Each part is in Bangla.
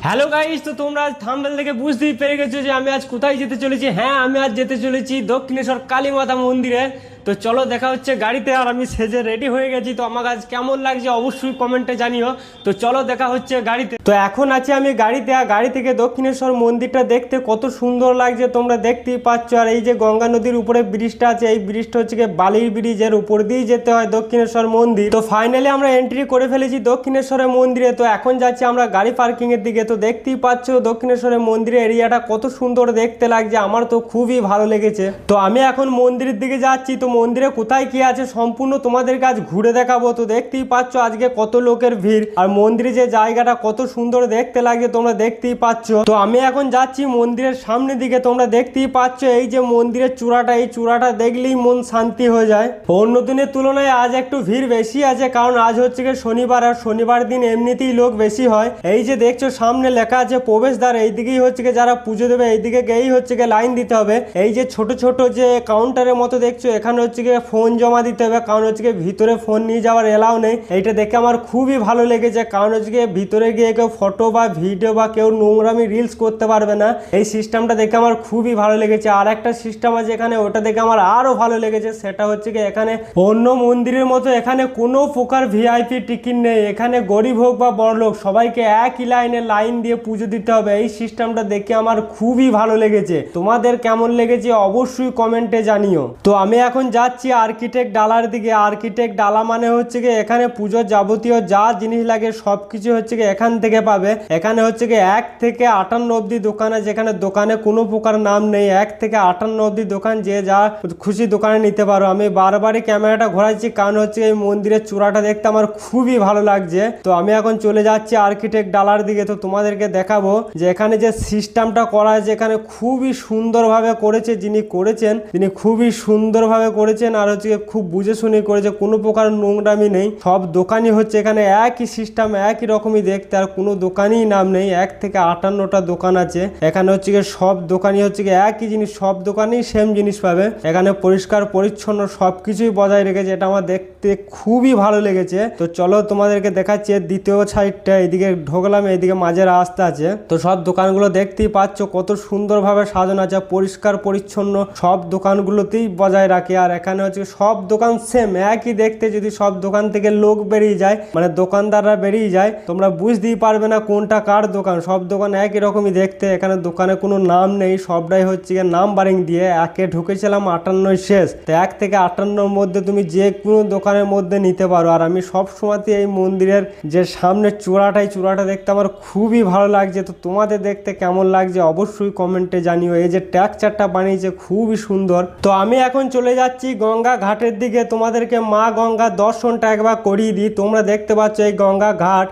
হ্যালো গাইস, তো তোমরা আজ থাম্বনেল থেকে বুঝতেই পেরে গেছো যে আমি আজ কোথায় যেতে চলেছি। হ্যাঁ, আমি আজ যেতে চলেছি দক্ষিণেশ্বর কালী মাতা মন্দিরে। তো চলো দেখা হচ্ছে গাড়িতে। আর আমি সেজে রেডি হয়ে গেছি। তো আমার আজ কেমন লাগছে অবশ্যই কমেন্টে জানিও। তো চলো দেখা হচ্ছে গাড়িতে। তো এখন আছি আমি গাড়িতে, আর গাড়ি থেকে দক্ষিণেশ্বর মন্দিরটা দেখতে কত সুন্দর লাগছে তোমরা দেখতেই পাচ্ছ। আর এই যে গঙ্গা নদীর উপরে ব্রিজটা আছে, এই ব্রিজটা হচ্ছে গিয়ে বালির ব্রিজ, এর উপর দিয়েই যেতে হয় দক্ষিণেশ্বর মন্দির। তো ফাইনালি আমরা এন্ট্রি করে ফেলেছি দক্ষিণেশ্বরের মন্দিরে। তো এখন যাচ্ছি আমরা গাড়ি পার্কিং এর দিকে। তো দেখতেই পাচ্ছ দক্ষিণেশ্বরের মন্দিরের এরিয়াটা কত সুন্দর দেখতে লাগছে, আমার তো খুবই ভালো লেগেছে। তো আমি এখন মন্দিরের দিকে যাচ্ছি। তো মন্দিরে কোথায় কি আছে সম্পূর্ণ তোমাদেরকে আজ ঘুরে দেখাবো। তো দেখতেই পাচ্ছ আজকে কত লোকের ভিড়, আর মন্দিরে যে জায়গাটা কত সুন্দর দেখতে লাগছে তোমরা দেখতেই পাচ্ছ। তো আমি এখন যাচ্ছি মন্দিরের সামনের দিকে। তোমরা দেখতেই পাচ্ছ এই যে মন্দিরের চূড়াটা, এই চূড়াটা দেখলেই মন শান্তি হয়ে যায়। অন্য দিনের তুলনায় আজ একটু ভিড় বেশি আছে, কারণ আজ হচ্ছে গিয়ে শনিবার, আর শনিবার দিন এমনিতেই লোক বেশি হয়। এই যে দেখছো সামনে লেখা আছে প্রবেশদ্বার, এইদিকেই হচ্ছে গিয়ে যারা পুজো দেবে এইদিকে গিয়েই হচ্ছে গিয়ে লাইন দিতে হবে। এই যে ছোট ছোট যে কাউন্টারের মতো দেখছো, এখানে হচ্ছে গিয়ে ফোন জমা দিতে হবে, কারণ হচ্ছে গিয়ে ভিতরে ফোন নিয়ে যাওয়ার এলাও নেই। এইটা দেখে আমার খুবই ভালো লেগেছে, কারণ হচ্ছে গিয়ে ভিতরে গিয়ে কেউ ফটো বা ভিডিও বা কেউ নোংরামি রিলস করতে পারবে না। এই সিস্টেমটা দেখে আমার খুবই ভালো লেগেছে। আর একটা সিস্টেম আছে এখানে, ওটা দেখে আমার আরো ভালো লেগেছে। সেটা হচ্ছে গিয়ে এখানে অন্য মন্দিরের মতো এখানে কোনো প্রকার ভিআইপি টিকিট নেই। এখানে গরিব হোক বা বড়লোক সবাইকে একই লাইন দিয়ে পুজো দিতে হবে। এই সিস্টেমটা দেখে আমার খুবই ভালো লেগেছে। তোমাদের কেমন লেগেছে অবশ্যই কমেন্টে জানিও। তো আমি এখন যাচ্ছি আর্কিটেক্ট ডালার দিকে। আর্কিটেক্ট ডালা মানে হচ্ছে গিয়ে এখানে পুজোর যাবতীয় যা জিনিস লাগে সবকিছু হচ্ছে গিয়ে এখান থেকে পাবে। এখানে হচ্ছে গিয়ে 1 থেকে 58 অব্দি দোকান আছে, যেখানে দোকানে কোনো প্রকার নাম নেই। 1 থেকে 58 অব্দি দোকান, যে যা খুশি দোকানে নিতে পারো। আমি বারবারই ক্যামেরাটা ঘোরাচ্ছি, কারণ হচ্ছে এই মন্দিরের চূড়াটা দেখতে আমার খুবই ভালো লাগছে। তো আমি এখন চলে যাচ্ছি আর্কিটেক্ট ডালার দিকে। তো তোমাদেরকে দেখাবো যে এখানে যে সিস্টেমটা করা আছে, এখানে খুবই সুন্দরভাবে করেছে। যিনি করেছেন তিনি খুবই সুন্দরভাবে করেছেন, আর হচ্ছে খুব বুঝে শুনে করেছে, কোনো প্রকার নোংরামি নেই। সব দোকানই হচ্ছে এখানে একই সিস্টেম, একই রকমই দেখতে, আর কোনো দোকানই নাম নেই। 1 থেকে 58টা দোকান আছে এখানে। হচ্ছে গিয়ে সব দোকানই হচ্ছে গিয়ে একই জিনিস, সব দোকানেই সেম জিনিস পাবে। এখানে পরিষ্কার পরিচ্ছন্ন সবকিছুই বজায় রেখেছে, এটা আমার দেখতে খুবই ভালো লেগেছে। তো চলো তোমাদেরকে দেখাচ্ছি দ্বিতীয় সাইডটা। এইদিকে ঢোকলাম, এইদিকে মাঝে রাস্তা আছে। তো সব দোকানগুলো দেখতেই পাচ্ছ কত সুন্দরভাবে সাজানো আছে, পরিষ্কার পরিচ্ছন্ন সব দোকানগুলোতেই বজায় রাখে। আর এখানে হচ্ছে সব দোকান সেম একই দেখতে। যদি সব দোকান থেকে লোক বেরিয়ে যায়, মানে দোকানদাররা বেরিয়ে যায়, তোমরা বুঝতেই পারবে না কোনটা কার দোকান। সব দোকান একই রকমই দেখতে। এখানে দোকানে কোনো নাম নেই, সবটাই হচ্ছে নাম্বারিং দিয়ে। একে ঢুকেছিলাম 58 শেষ। তো 1 থেকে 58 মধ্যে তুমি যে কোনো দোকানের মধ্যে নিতে পারো। আর আমি সব সময়তে এই মন্দিরের যে সামনে চূড়াটা দেখতে আমার খুবই ভালো লাগছে। তো তোমাদের দেখতে কেমন লাগছে অবশ্যই কমেন্টে জানিও। এই যে ট্যাকচারটা বানিয়েছে খুবই সুন্দর। তো আমি এখন চলে যাচ্ছি গঙ্গা ঘাটের দিকে। তোমাদেরকে মা গঙ্গা দর্শনটা একবার করিয়ে দিই। তোমরা দেখতে পাচ্ছ এই গঙ্গা ঘাট,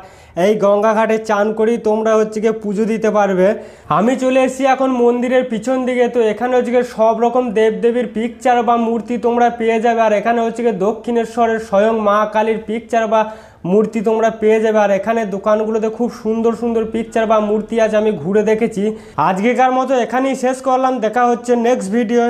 এই গঙ্গা ঘাটে চান করেই তোমরা হচ্ছে গিয়ে পুজো দিতে পারবে। আমি চলে এসেছি এখন মন্দিরের পিছন দিকে। তো এখানে হচ্ছে গিয়ে সব রকম দেবদেবীর পিকচার বা মূর্তি তোমরা পেয়ে যাবে। আর এখানে হচ্ছে গিয়ে দক্ষিণেশ্বরের স্বয়ং মা কালীর পিকচার বা মূর্তি তোমরা পেয়ে যাবে। আর এখানে দোকানগুলোতে খুব সুন্দর সুন্দর পিকচার বা মূর্তি আছে, আমি ঘুরে দেখেছি। আজকেকার মতো এখানেই শেষ করলাম, দেখা হচ্ছে নেক্সট ভিডিও।